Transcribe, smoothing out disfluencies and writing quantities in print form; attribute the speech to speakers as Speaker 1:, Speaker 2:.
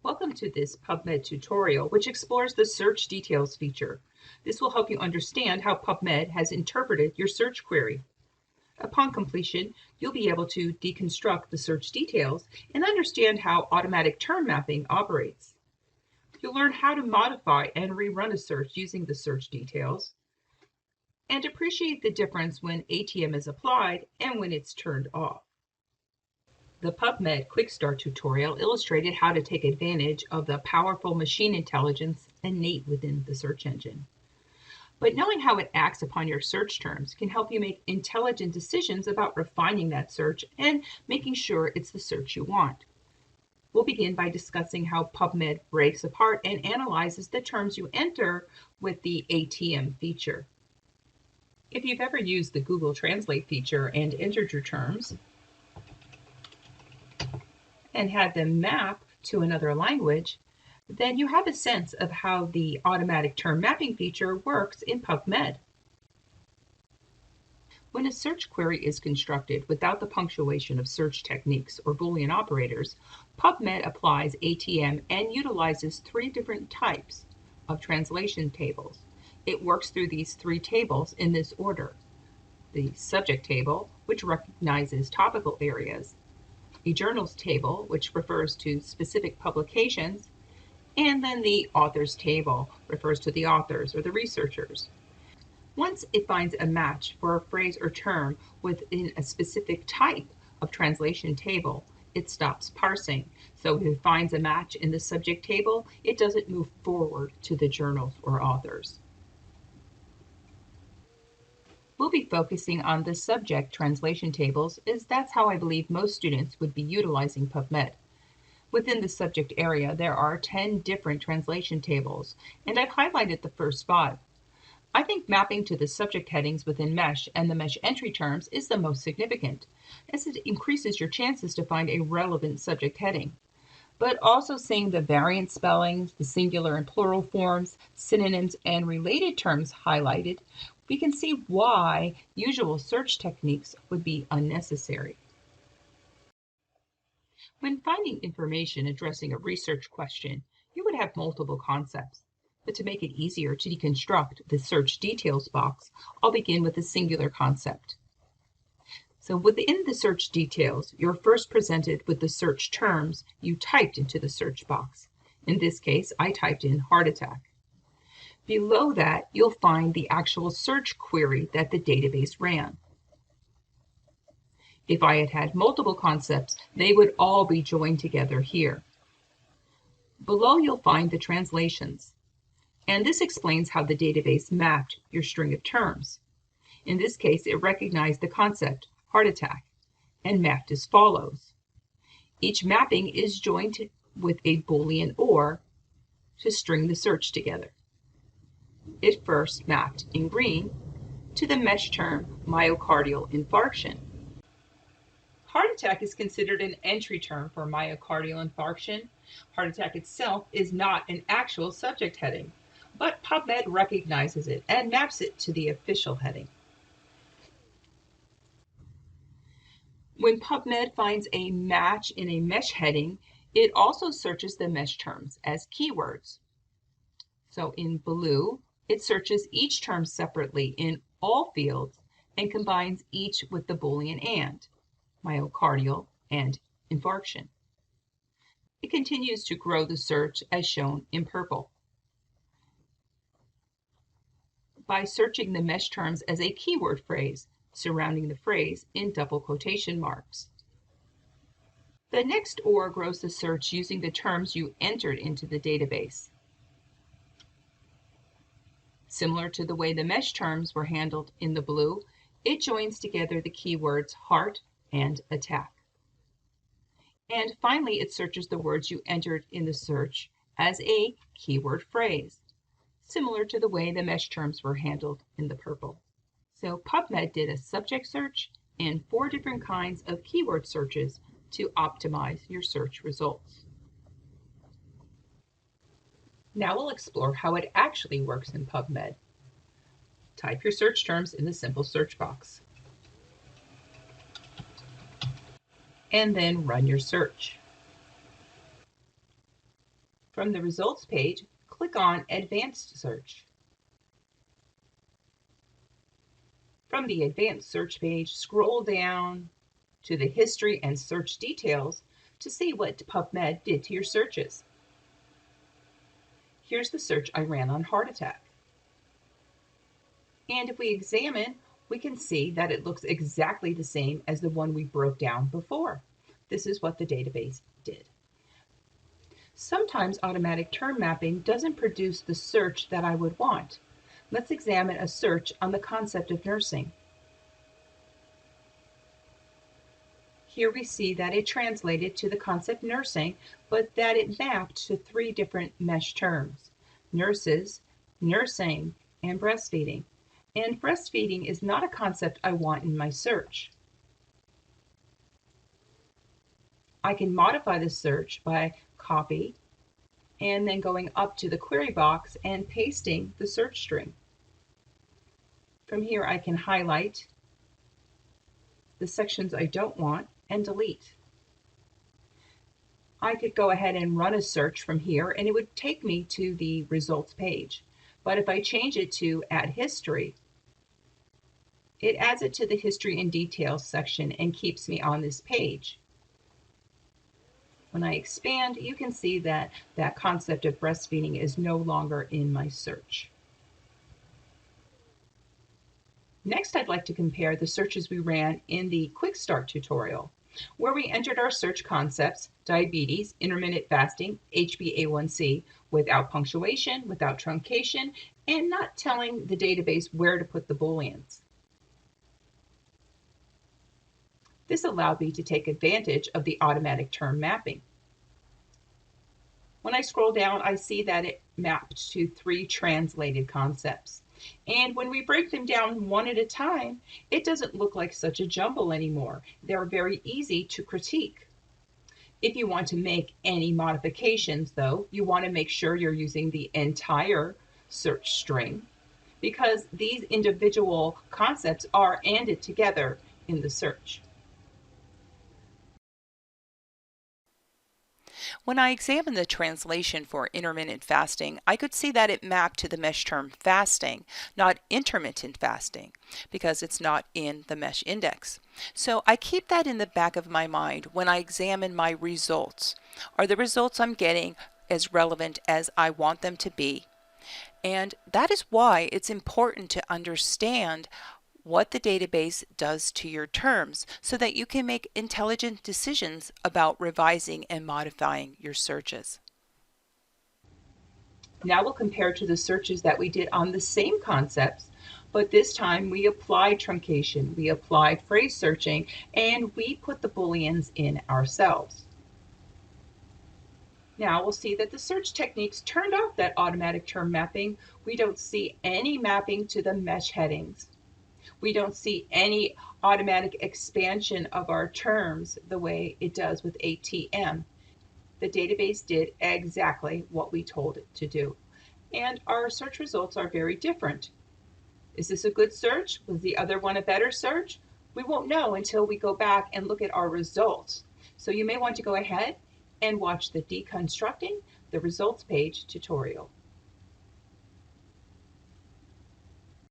Speaker 1: Welcome to this PubMed tutorial, which explores the search details feature. This will help you understand how PubMed has interpreted your search query. Upon completion, you'll be able to deconstruct the search details and understand how automatic term mapping operates. You'll learn how to modify and rerun a search using the search details, and appreciate the difference when ATM is applied and when it's turned off. The PubMed Quick Start tutorial illustrated how to take advantage of the powerful machine intelligence innate within the search engine. But knowing how it acts upon your search terms can help you make intelligent decisions about refining that search and making sure it's the search you want. We'll begin by discussing how PubMed breaks apart and analyzes the terms you enter with the ATM feature. If you've ever used the Google Translate feature and entered your terms, and had them map to another language, then you have a sense of how the automatic term mapping feature works in PubMed. When a search query is constructed without the punctuation of search techniques or Boolean operators, PubMed applies ATM and utilizes three different types of translation tables. It works through these three tables in this order: the subject table, which recognizes topical areas; a journals table, which refers to specific publications; and then the authors table refers to the authors or the researchers. Once it finds a match for a phrase or term within a specific type of translation table, it stops parsing. So if it finds a match in the subject table, it doesn't move forward to the journals or authors. We'll be focusing on the subject translation tables, as that's how I believe most students would be utilizing PubMed. Within the subject area, there are 10 different translation tables, and I've highlighted the first 5. I think mapping to the subject headings within MESH and the MESH entry terms is the most significant, as it increases your chances to find a relevant subject heading. But also seeing the variant spellings, the singular and plural forms, synonyms, and related terms highlighted, we can see why usual search techniques would be unnecessary. When finding information addressing a research question, you would have multiple concepts. But to make it easier to deconstruct the search details box, I'll begin with a singular concept. So within the search details, you're first presented with the search terms you typed into the search box. In this case, I typed in heart attack. Below that, you'll find the actual search query that the database ran. If I had had multiple concepts, they would all be joined together here. Below, you'll find the translations, and this explains how the database mapped your string of terms. In this case, it recognized the concept heart attack and mapped as follows. Each mapping is joined with a Boolean OR to string the search together. It first mapped in green to the MESH term myocardial infarction. Heart attack is considered an entry term for myocardial infarction. Heart attack itself is not an actual subject heading, but PubMed recognizes it and maps it to the official heading. When PubMed finds a match in a MESH heading, it also searches the MESH terms as keywords. So in blue, it searches each term separately in all fields and combines each with the Boolean AND, myocardial and infarction. It continues to grow the search as shown in purple. By searching the MESH terms as a keyword phrase, surrounding the phrase in double quotation marks. The next OR grows the search using the terms you entered into the database. Similar to the way the MESH terms were handled in the blue, it joins together the keywords heart and attack. And finally, it searches the words you entered in the search as a keyword phrase, similar to the way the MESH terms were handled in the purple. So PubMed did a subject search and 4 different kinds of keyword searches to optimize your search results. Now we'll explore how it actually works in PubMed. Type your search terms in the simple search box, and then run your search. From the results page, click on Advanced Search. From the Advanced Search page, scroll down to the History and Search Details to see what PubMed did to your searches. Here's the search I ran on heart attack. And if we examine, we can see that it looks exactly the same as the one we broke down before. This is what the database did. Sometimes automatic term mapping doesn't produce the search that I would want. Let's examine a search on the concept of nursing. Here we see that it translated to the concept nursing, but that it mapped to 3 different mesh terms: nurses, nursing, and breastfeeding. And breastfeeding is not a concept I want in my search. I can modify the search by copy and then going up to the query box and pasting the search string. From here I can highlight the sections I don't want and delete. I could go ahead and run a search from here and it would take me to the results page. But if I change it to Add History, it adds it to the History and Details section and keeps me on this page. When I expand, you can see that that concept of breastfeeding is no longer in my search. Next, I'd like to compare the searches we ran in the Quick Start tutorial, where we entered our search concepts: diabetes, intermittent fasting, HbA1c, without punctuation, without truncation, and not telling the database where to put the booleans. This allowed me to take advantage of the automatic term mapping. When I scroll down, I see that it mapped to 3 translated concepts. And when we break them down one at a time, it doesn't look like such a jumble anymore. They're very easy to critique. If you want to make any modifications, though, you want to make sure you're using the entire search string, because these individual concepts are ANDed together in the search.
Speaker 2: When I examined the translation for intermittent fasting, I could see that it mapped to the mesh term fasting, not intermittent fasting, because it's not in the mesh index. So I keep that in the back of my mind when I examine my results. Are the results I'm getting as relevant as I want them to be? And that is why it's important to understand what the database does to your terms so that you can make intelligent decisions about revising and modifying your searches.
Speaker 1: Now we'll compare to the searches that we did on the same concepts, but this time we applied truncation, we applied phrase searching, and we put the booleans in ourselves. Now we'll see that the search techniques turned off that automatic term mapping. We don't see any mapping to the mesh headings. We don't see any automatic expansion of our terms the way it does with ATM. The database did exactly what we told it to do. And our search results are very different. Is this a good search? Was the other one a better search? We won't know until we go back and look at our results. So you may want to go ahead and watch the Deconstructing the Results page tutorial.